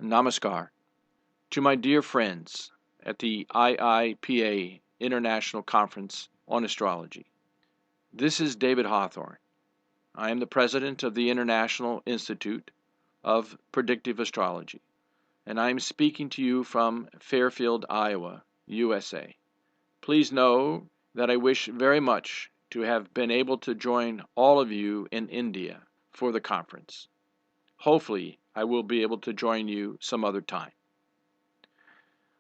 Namaskar to my dear friends at the IIPA International Conference on Astrology. This is David Hawthorne. I am the president of the International Institute of Predictive Astrology, and I am speaking to you from Fairfield, Iowa, USA. Please know that I wish very much to have been able to join all of you in India for the conference. Hopefully, I will be able to join you some other time.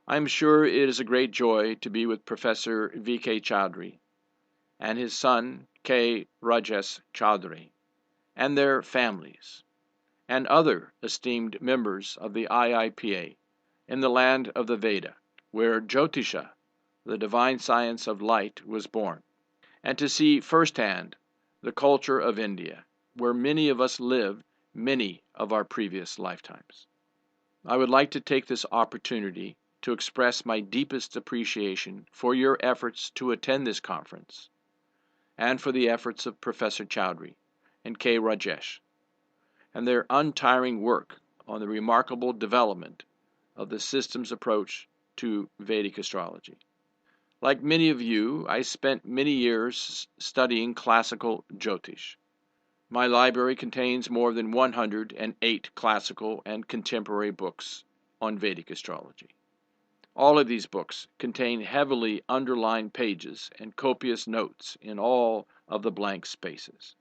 I am sure it is a great joy to be with Professor V.K. Chaudhry and his son K. Rajesh Chaudhry and their families and other esteemed members of the IIPA in the land of the Veda, where Jyotisha, the divine science of light, was born, and to see firsthand the culture of India, where many of us lived many of our previous lifetimes. I would like to take this opportunity to express my deepest appreciation for your efforts to attend this conference and for the efforts of Professor Chaudhry and K. Rajesh and their untiring work on the remarkable development of the systems approach to Vedic astrology. Like many of you, I spent many years studying classical Jyotish. My library contains more than 108 classical and contemporary books on Vedic astrology. All of these books contain heavily underlined pages and copious notes in all of the blank spaces.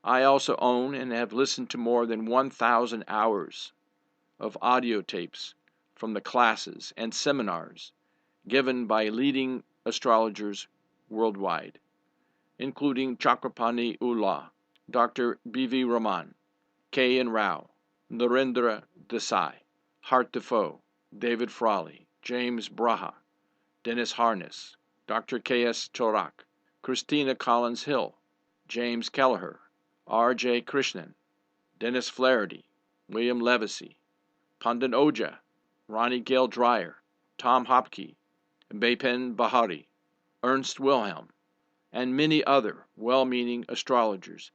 I also own and have listened to more than 1,000 hours of audio tapes from the classes and seminars given by leading astrologers worldwide, including Chakrapani Ullah, Dr. B.V. Raman, K. N. Rao, Narendra Desai, Hart Defoe, David Frawley, James Braha, Dennis Harness, Dr. K.S. Chorak, Christina Collins Hill, James Kelleher, R.J. Krishnan, Dennis Flaherty, William Levacy, Pandan Oja, Ronnie Gale Dreyer, Tom Hopke, Bapen Bahari, Ernst Wilhelm, and many other well-meaning astrologers.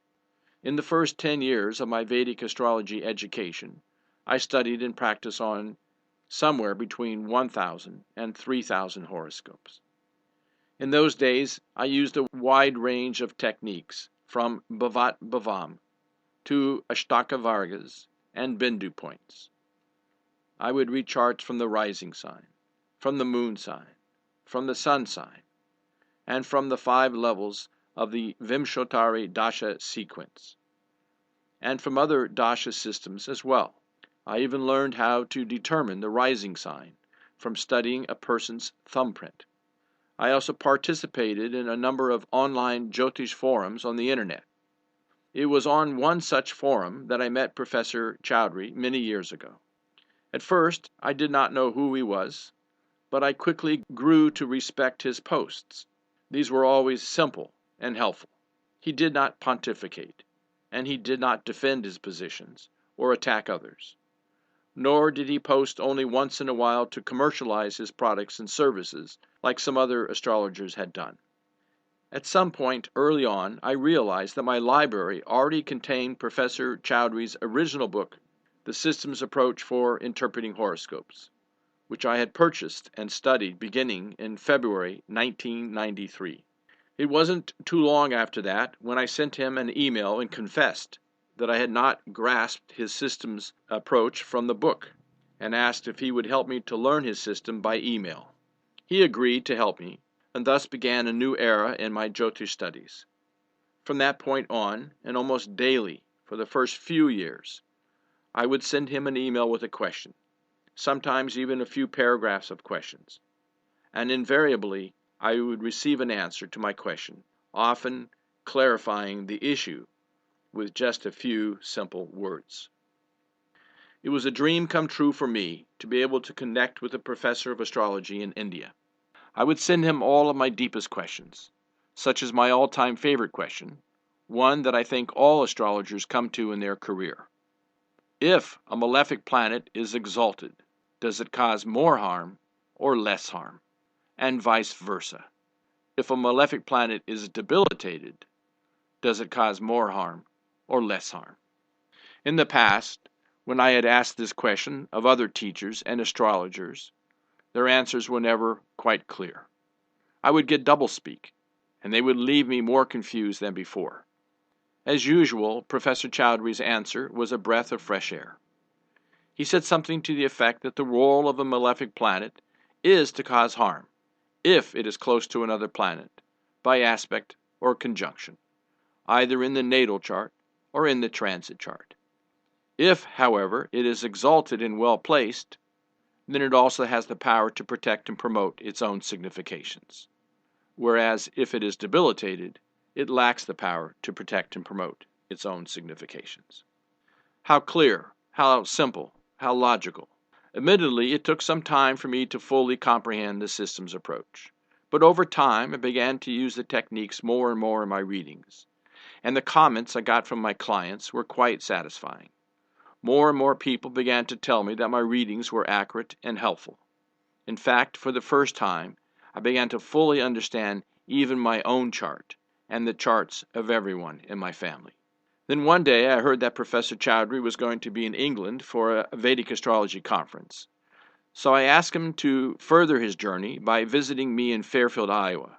In the first 10 years of my Vedic astrology education, I studied and practiced on somewhere between 1,000 and 3,000 horoscopes. In those days, I used a wide range of techniques, from Bhavat Bhavam to Ashtaka Vargas and Bindu points. I would read charts from the rising sign, from the moon sign, from the sun sign, and from the 5 levels of the Vimshottari Dasha sequence, and from other Dasha systems as well. I even learned how to determine the rising sign from studying a person's thumbprint. I also participated in a number of online Jyotish forums on the internet. It was on one such forum that I met Professor Chaudhry many years ago. At first, I did not know who he was, but I quickly grew to respect his posts. These were always simple and helpful. He did not pontificate, and he did not defend his positions or attack others. Nor did he post only once in a while to commercialize his products and services like some other astrologers had done. At some point early on, I realized that my library already contained Professor Chaudhry's original book, The Systems Approach for Interpreting Horoscopes, which I had purchased and studied beginning in February 1993. It wasn't too long after that when I sent him an email and confessed that I had not grasped his systems approach from the book, and asked if he would help me to learn his system by email. He agreed to help me, and thus began a new era in my Jyotish studies. From that point on, and almost daily for the first few years, I would send him an email with a question, sometimes even a few paragraphs of questions, and invariably I would receive an answer to my question, often clarifying the issue with just a few simple words. It was a dream come true for me to be able to connect with a professor of astrology in India. I would send him all of my deepest questions, such as my all-time favorite question, one that I think all astrologers come to in their career. If a malefic planet is exalted, does it cause more harm or less harm? And vice versa. If a malefic planet is debilitated, does it cause more harm or less harm? In the past, When I had asked this question of other teachers and astrologers, their answers were never quite clear. I would get doublespeak, and they would leave me more confused than before. As usual, Professor Chowdhury's answer was a breath of fresh air. He said something to the effect that the role of a malefic planet is to cause harm, if it is close to another planet, by aspect or conjunction, either in the natal chart or in the transit chart. If, however, it is exalted and well placed, then it also has the power to protect and promote its own significations. Whereas if it is debilitated, it lacks the power to protect and promote its own significations. How clear, how simple, how logical. Admittedly, it took some time for me to fully comprehend the system's approach, but over time I began to use the techniques more and more in my readings, and the comments I got from my clients were quite satisfying. More and more people began to tell me that my readings were accurate and helpful. In fact, for the first time, I began to fully understand even my own chart and the charts of everyone in my family. Then one day I heard that Professor Chowdhury was going to be in England for a Vedic astrology conference. So I asked him to further his journey by visiting me in Fairfield, Iowa.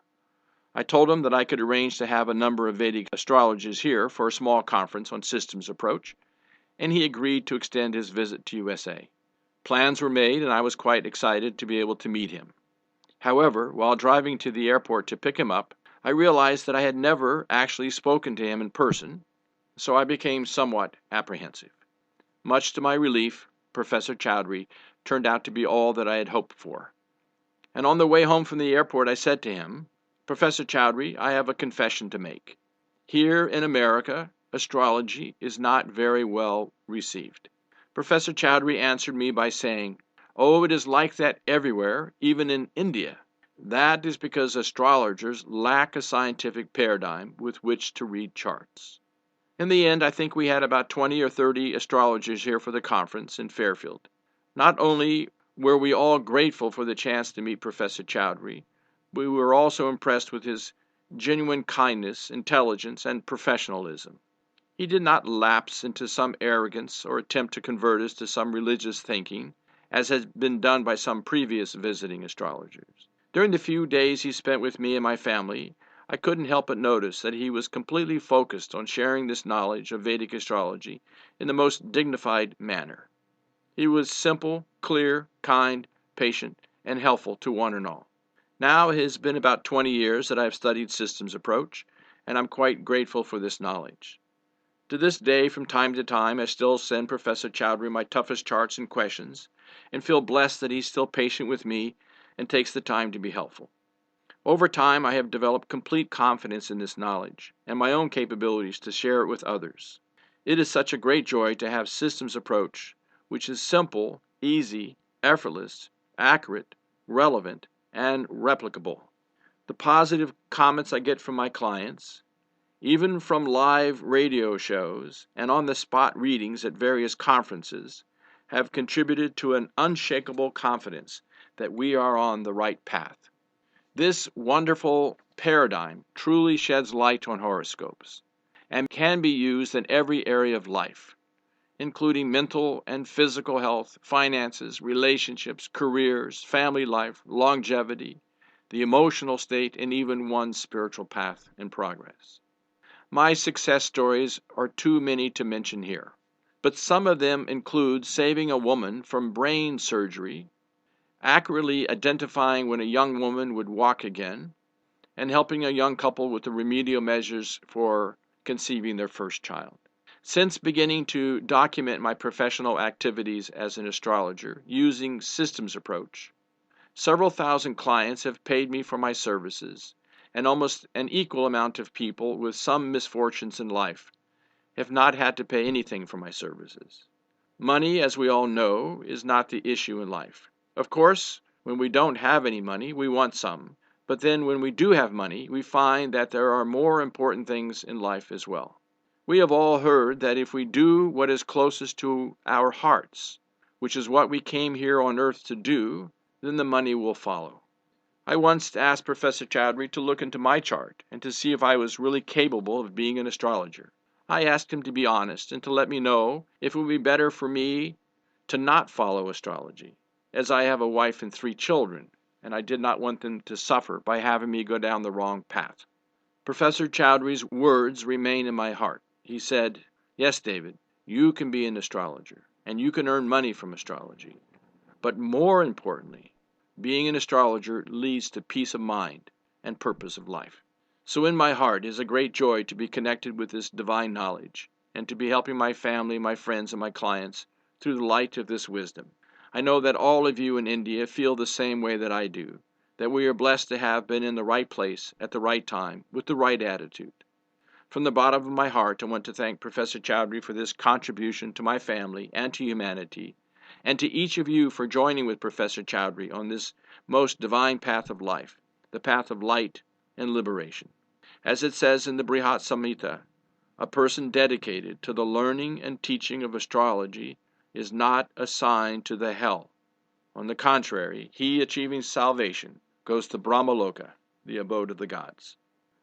I told him that I could arrange to have a number of Vedic astrologers here for a small conference on systems approach, and he agreed to extend his visit to USA. Plans were made, and I was quite excited to be able to meet him. However, while driving to the airport to pick him up, I realized that I had never actually spoken to him in person, so I became somewhat apprehensive. Much to my relief, Professor Chowdhury turned out to be all that I had hoped for. And on the way home from the airport, I said to him, "Professor Chowdhury, I have a confession to make. Here in America, astrology is not very well received." Professor Chowdhury answered me by saying, "Oh, it is like that everywhere, even in India. That is because astrologers lack a scientific paradigm with which to read charts." In the end, I think we had about 20 or 30 astrologers here for the conference in Fairfield. Not only were we all grateful for the chance to meet Professor Chowdhury, we were also impressed with his genuine kindness, intelligence, and professionalism. He did not lapse into some arrogance or attempt to convert us to some religious thinking, as has been done by some previous visiting astrologers. During the few days he spent with me and my family, I couldn't help but notice that he was completely focused on sharing this knowledge of Vedic astrology in the most dignified manner. He was simple, clear, kind, patient, and helpful to one and all. Now it has been about 20 years that I have studied systems approach, and I'm quite grateful for this knowledge. To this day, from time to time, I still send Professor Chowdhury my toughest charts and questions, and feel blessed that he's still patient with me and takes the time to be helpful. Over time, I have developed complete confidence in this knowledge and my own capabilities to share it with others. It is such a great joy to have systems approach, which is simple, easy, effortless, accurate, relevant, and replicable. The positive comments I get from my clients, even from live radio shows and on-the-spot readings at various conferences, have contributed to an unshakable confidence that we are on the right path. This wonderful paradigm truly sheds light on horoscopes and can be used in every area of life, including mental and physical health, finances, relationships, careers, family life, longevity, the emotional state, and even one's spiritual path and progress. My success stories are too many to mention here, but some of them include saving a woman from brain surgery, accurately identifying when a young woman would walk again, and helping a young couple with the remedial measures for conceiving their first child. Since beginning to document my professional activities as an astrologer using systems approach, several thousand clients have paid me for my services, and almost an equal amount of people with some misfortunes in life have not had to pay anything for my services. Money, as we all know, is not the issue in life. Of course, when we don't have any money, we want some, but then when we do have money, we find that there are more important things in life as well. We have all heard that if we do what is closest to our hearts, which is what we came here on earth to do, then the money will follow. I once asked Professor Chowdhury to look into my chart and to see if I was really capable of being an astrologer. I asked him to be honest and to let me know if it would be better for me to not follow astrology, as I have a wife and 3 children, and I did not want them to suffer by having me go down the wrong path. Professor Chowdhury's words remain in my heart. He said, "Yes, David, you can be an astrologer, and you can earn money from astrology. But more importantly, being an astrologer leads to peace of mind and purpose of life." So in my heart is a great joy to be connected with this divine knowledge, and to be helping my family, my friends, and my clients through the light of this wisdom. I know that all of you in India feel the same way that I do, that we are blessed to have been in the right place at the right time with the right attitude. From the bottom of my heart, I want to thank Professor Chowdhury for this contribution to my family and to humanity, and to each of you for joining with Professor Chowdhury on this most divine path of life, the path of light and liberation. As it says in the Brihat Samhita, a person dedicated to the learning and teaching of astrology is not assigned to the hell. On the contrary, he achieving salvation goes to Brahmaloka, the abode of the gods.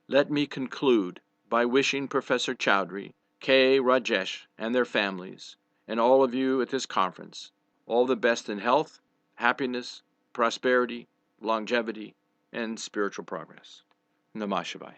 Let me conclude by wishing Professor Chowdhury, K. Rajesh, and their families, and all of you at this conference, all the best in health, happiness, prosperity, longevity, and spiritual progress. Namah Shivaya.